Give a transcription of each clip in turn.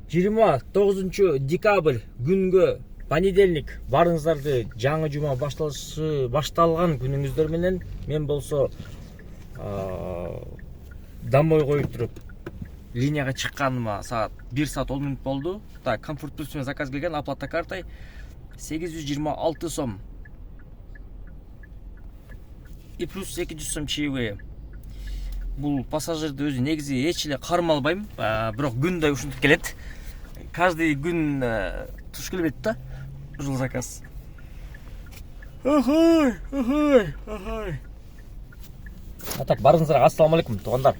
29 декабрь күнгө понедельник барыңыздарды жаңы жума башталган күнүңүздөр менен. Мен болсо домой коюп туруп линияга чыкканыма саат 1 саат 10 минут болду. Так, Комфорт Плюс менен заказ келген, оплата картой 826 сом. И плюс 200 сом чаевые. Бул пассажирди өзү негизи эч эле кармалбайм, бирок күндөй ушинтип келет. Каждый күн туш келбейт да ушул заказ. Так, барыңыздарга ассаламу алейкум, туугандар.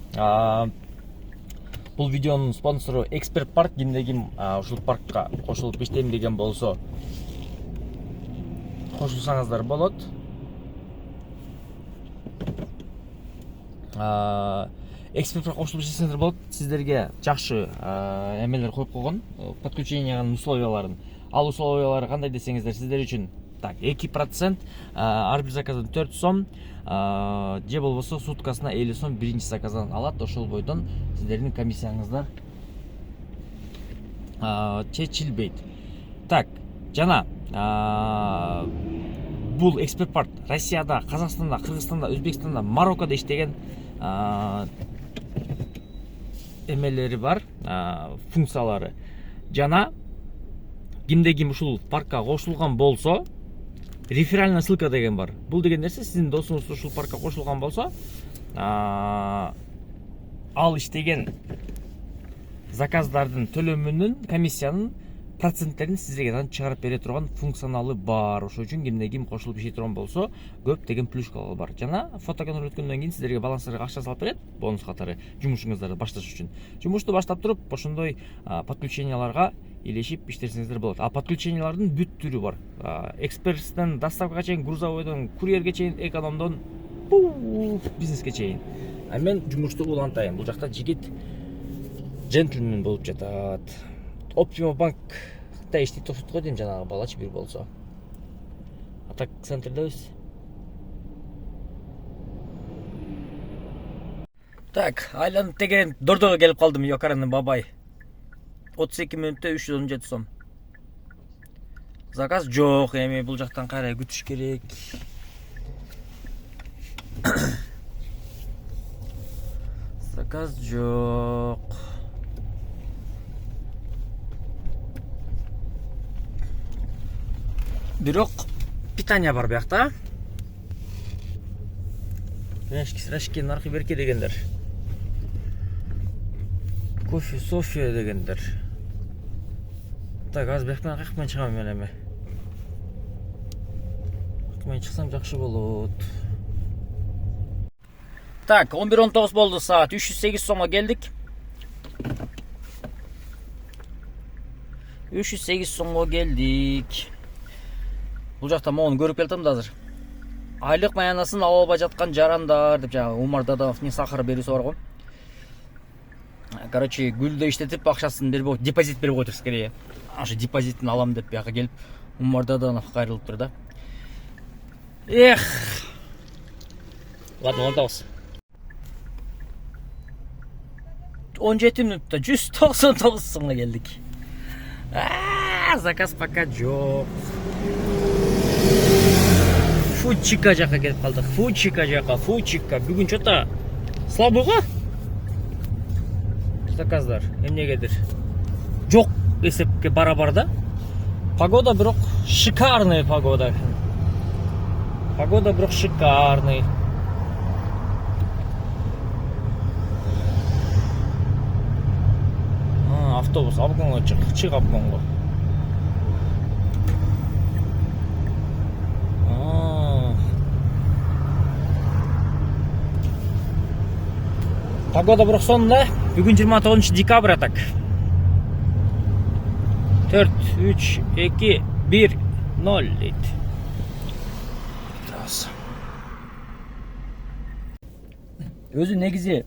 Бул видеонун спонсору Эксперт парк. Кимде ким ушул паркка кошулуп иштейм деген болсо, кошулсаңыздар болот. Эксперт парк кошулуп иштесеңиздер болот. Сиздерге жакшы эмелер коюп койгон, подключениянын условияларын. Ал условиялары кандай десеңиздер, сиздер үчүн так 2%, ар бир заказдан 4 сом, же болбосо суткасына 50 сом биринчи заказдан алат. Ошол бойдон сиздердин комиссияңыздар чечилбейт. Так, жана бул Эксперт парк Россияда, Казакстанда, Кыргызстанда, Өзбекстанда, Мароккодо иштеген эмелери бар, функциялары. Жана кимде ким ушул паркка кошулган болсо, реферальная ссылка деген бар. Бул деген нерсе, сиздин досуңуз ушул паркка кошулган болсо, ал иштеген заказдардын төлөмүнүн, комиссиянын проценттерин сиздерге чыгарып бере турган функционалы бар. Ошол үчүн кимде ким кошулуп иштей турган болсо, көп деген плюшкалар бар. Жана фотоконтроль өткөндөн кийин сиздерге балансырга акча салып берет, бонус катары, жумушуңуздарды башташ үчүн. Жумушту баштап туруп, ошондой подключенияларга илешип иштесеңиздер болот. Подключениялардын бүт түрү бар. Экспресстен доставкага чейин, грузовойдон курьерге чейин, экономдон бизнеске чейин. Мен жумушту улантайын. Бул жакта жигит джентльмен болуп жатат. Optima Bank'ta иштейт го дейм, жанагы балачы бир болсо. Атак центрдебиз. Так, айланып тегерен Дордого келип калдым, Йокаранын бабай. 32 мүнөттө 317 сом. Заказ жок, эми бул жактан кайра күтүш керек. Заказ жок. Бирок питание бар биякта. Рашки наркы берке дегендер. Кофе, София дегендер. Так, аз бияктан кайыкмен чыгам мен эми. Кайыкмен чыксам жакшы болот. Так, 11:19 болду саат. 308 сомго келдик. 308 сомго келдик. Бул жакта моуну көрүп келдим да азыр. Айлык маянасын ала албай жаткан жарандар деп жаңа Умар Дадановдун сахар берүүсү бар го. Короче, гүлдө иштетип акчасын берип, депозит берип койтур скорее. Ошо депозитин алам деп бияка келип Умар Даданов кайрылып тур да. Эх. Ладно, онтабыз. 17 мүнөттө 199 сомго келдик. Заказ пока жок. Фучика жака келип калдык. Фучика. Бүгүн чота слабый го? Заказдар эмнегедир жок эсепке барабар да. Погода бирок шикарный погода. Бирок шикарный. Автобус обгонго чык обгонго. Погода бирок сонда. Бүгүн 29 декабрь атак. 4, 3, 2, 1, 0 дейт. Өзү негизи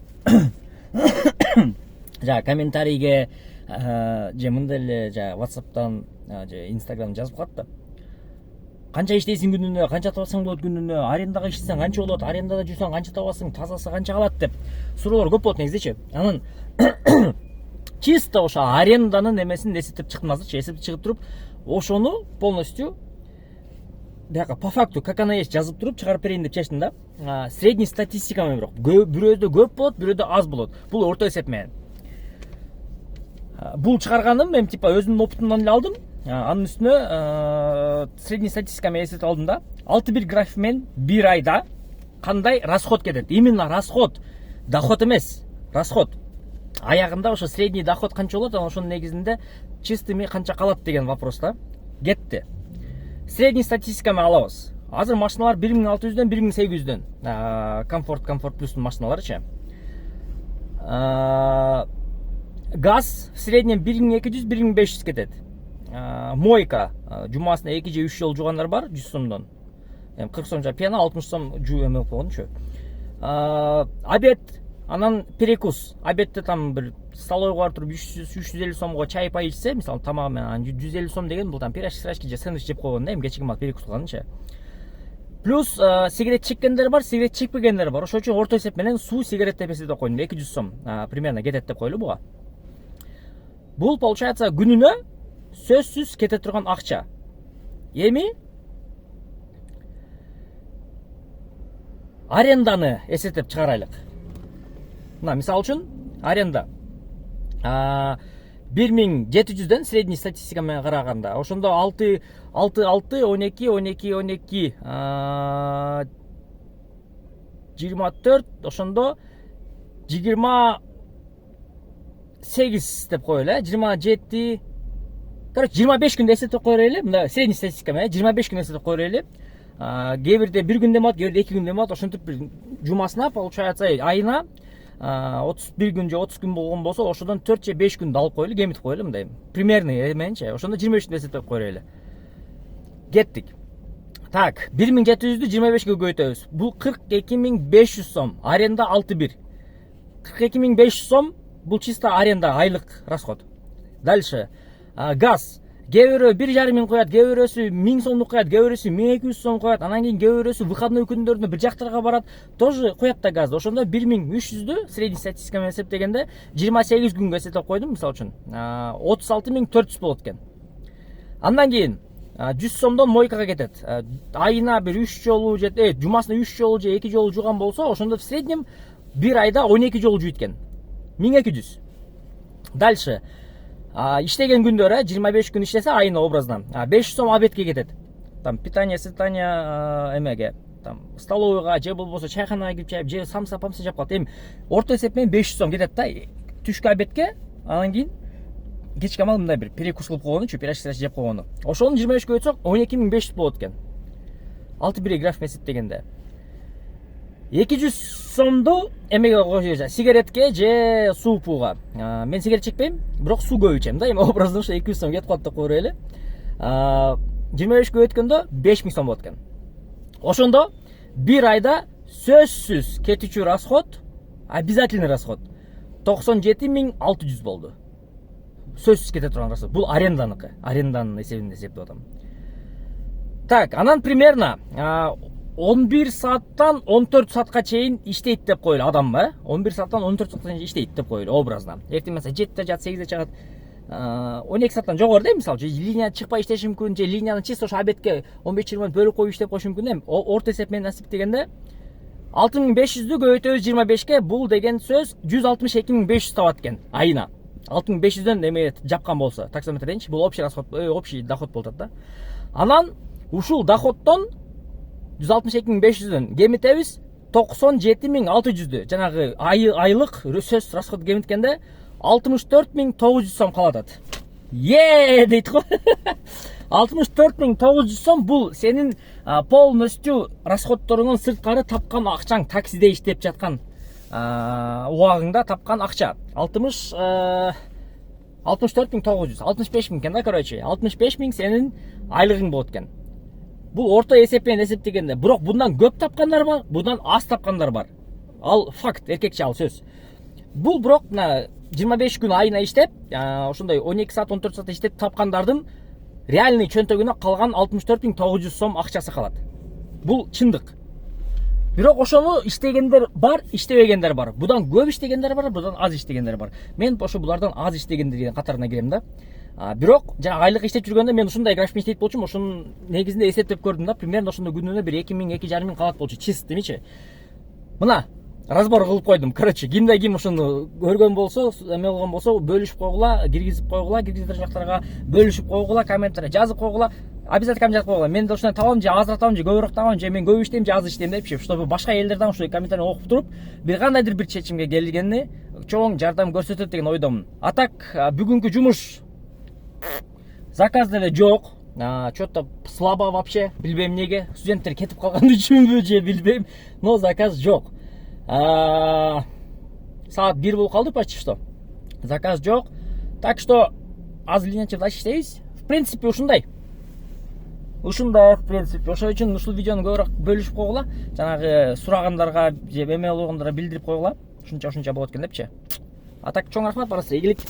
жа комментарийге же мындай эле жа WhatsApp'тан же Instagram'дан жазып калат да. Канча иштейсиң күнүнө, канча табасың болот күнүнө, арендага иштесең канча болот, арендада жүрсөң канча табасың, тазасы канча калат деп суроолор көп болот негизичи. Анан чисто ошо аренданын эмесин эсептеп чыктым азырчы, эсептеп чыгып туруп ошону полностью бияка по факту как она есть жазып туруп чыгарып берейин деп чечтим да. Средний статистика менен, бирок бирөөдө көп болот, бирөөдө аз болот. Бул орто эсеп менен. Бул чыгарганым мен типа өзүмдүн опытымдан эле алдым. Анын үстүнө средний статистика менен эсептеп алдым да. 6-1 график менен бир айда кандай расход кетет. Именно расход, доход эмес, расход. Аягында ошо средний доход канча болот, ошонун негизинде чистыми канча калат деген вопрос да. Кетти. Средний статистика менен алабыз. Азыр машиналар 1600дөн 1800дөн. Комфорт плюстун машиналарычы. Газ в среднем 1200-1500 кетет. Мойка жумасына 2 же 3 жолу жуугандар бар 100 сомдон. 40 сом жа пена, 60 сом жуу эме болгончу. Обед, анан перекус. Обедте там бир столовойго барып туруп 350 сомго чай пай ичсе, мисалы тамагы менен 150 сом деген бул там пирожки же сэндвич жеп койгон да, эми кечки мал перекус кылганчы. Плюс сигарет чеккендер бар, сигарет чекпегендер бар. Ошол үчүн орто эсеп менен суу сигарет деп эсептеп койдум. 200 сом примерно кетет деп койлу буга. Бул получается күнүнө сөзсүз кете турган акча. Эми аренданы эсептеп чыгарайлык. Мына мисалы үчүн аренда 1700дөн средний статистика менен караганда, ошондо 6 12 24, ошондо 28 деп коелу, 27, короче 25 күндө эсептеп коелу. Мында средний статистика менен 25 күн эсептеп коелу. Кээ бирде 1 күн демат, кээ бирде 2 күн демат, ошентип бир жумасына получается айына 31 күн же 30 күн болгон болсо, ошодон 4 же 5 күндү алып коелу, кемитип коелу мындай. Примерный эменчи, ошондо 25 күн эсептеп коелу. Кеттик. Так, 1700дү 25гө көбөйтөбүз. Бул 42500 сом. Аренда 6-1. 42500 сом бул чисто аренда, айлык расход. Дальше. Газ. Кээ бирөө 1,5 миң коят, кээ бирөөсү 1000 сомду коят, кээ бирөөсү 1200 сом коят. Анан кийин кээ бирөөсү выходной күндөрүндө бир жактарга барат, тоже коят да газды. Ошондо 1300дү средний статистика менен эсептегенде 28 күнгө эсептеп койдум, мисалы үчүн. 36400 болот экен. Андан кийин 100 сомдон мойкага кетет. Айына бир 3 жолу же жумасына 3 жолу же 2 жолу жууган болсо, ошондо в среднем бир айда 12 жолу жуйт экен. 1200. Дальше. Иштеген күндөрү 25 күн иштесе айына образдан 500 сом обедке кетет. Там питание, эмеге, там столовойга же болбосо чайханага кирип чайып, же самса жеп калат. Эми орто эсеп менен 500 сом кетет да түшкү обедке. Анан кийин кечки мал мындай бир перекус кылып койгонучу, пирожки жеп койгону. Ошону 25 көбөйтсөк 12500 болот экен. 6-1 график эсептегенде. 200 сомду эмеге коюп, сигаретке же суупуга. Мен сигарет чекпейм, бирок суу көп ичем да. Эми образдан ошо 200 сом кетип калат деп кое берели. 25 көбөйткөндө 5000 сом болот экен. Ошондо бир айда сөзсүз кетүүчү расход, обязательный расход 97600 болду. Сөзсүз кете турган расход. Бул аренданыкы, аренданын эсебинде эсептеп атам. Так, анан примерно 11 сааттан 14 саатка чейин иштейт деп коелу адам, 11 сааттан 14 саатка чейин иштейт деп коелу образдан. Эртең mesela 7-те жат, 8-те чыгат. 12 сааттан жогору да, мисалы, линия чыкпай иштеши мүмкүн, же линияны чисто ошо обедке 15-20 мүнөт бөлүп коюп иштеп коюшу мүмкүн. Эми орто эсеп менен эсептегенде 6500дү көбөйтөбүз 25ке, бул деген сөз 162500 табат экен айына. 6500дөн эме жапкан болсо, таксометр дейинчи, бул общий расход, общий доход болот да. Анан ушул доходдон 162500дөн кемитебиз 97600дү. Жанагы айлык сөз расход кемиткенде 64900 сом калат. Дейт го. 64900 сом бул сенин полностью расходторуңдун сырткары тапкан акчаң, таксиде иштеп жаткан убагыңда тапкан акча. 64900, 65000 экен да, короче. 65000 сенин айлыгың болот экен. Бул орто эсеп менен эсептегенде, бирок bundan көп тапкандар бар, bundan аз тапкандар бар. Ал факт, эркекче ал сөз. Бул бирок 25 күн айына иштеп, ошондой 12 саат, 14 саат иштеп тапкандардын реальный чөнтөгүнө калган 64900 сом акчасы калат. Бул чындык. Бирок ошону иштегендер бар, иштебегендер бар. Будан көп иштегендер бар, будан аз иштегендер бар. Мен ошо булардан аз иштегендердин катарына кирем да. Бирок жана айлык иштеп жүргөндө мен ушундай графикмен иштейт болчумун. Ошонун негизинде эсептеп көрдүм да. Примерно ошондо күнүнө бир 2000, 2500 калат болчу. Чист демечи. Мына разбор кылып койдум. Короче, кимде ким ошону көргөн болсо, эме болгон болсо, бөлүшүп койгула, киргизип койгула, киргизип жактарга бөлүшүп койгула, комментарий жазып койгула. Обязательно коммент жазып койгула. Мен да ушундай табам, же азыраак табам, же көбүрөөк табам, же мен көп иштейм, же аз иштейм депчи. Чтобы башка элдерден ушул комментарийни окуп туруп, бир кандайдыр бир чечимге келгенini чоң жардам көрсөтөт деген ойдомун. А так, бүгүнкү жумуш заказ деле жок. Что-то слабо вообще, билбейм неге. Студенттер кетип калган үчүнбү же билбейм, но заказ жок. Саат 1 болуп калды почти что. Заказ жок. Так что аз или иначе дальше иштейбиз. В принципе, ушундай. В принципе. Ошол үчүн ушул видеону көбүрөөк бөлүшүп койгула. Жанагы сурагандарга же эме болгондорго билдирип койгула. Ушунча болот экен депчи. А так чоң рахмат, барасыздар. Ийгилик.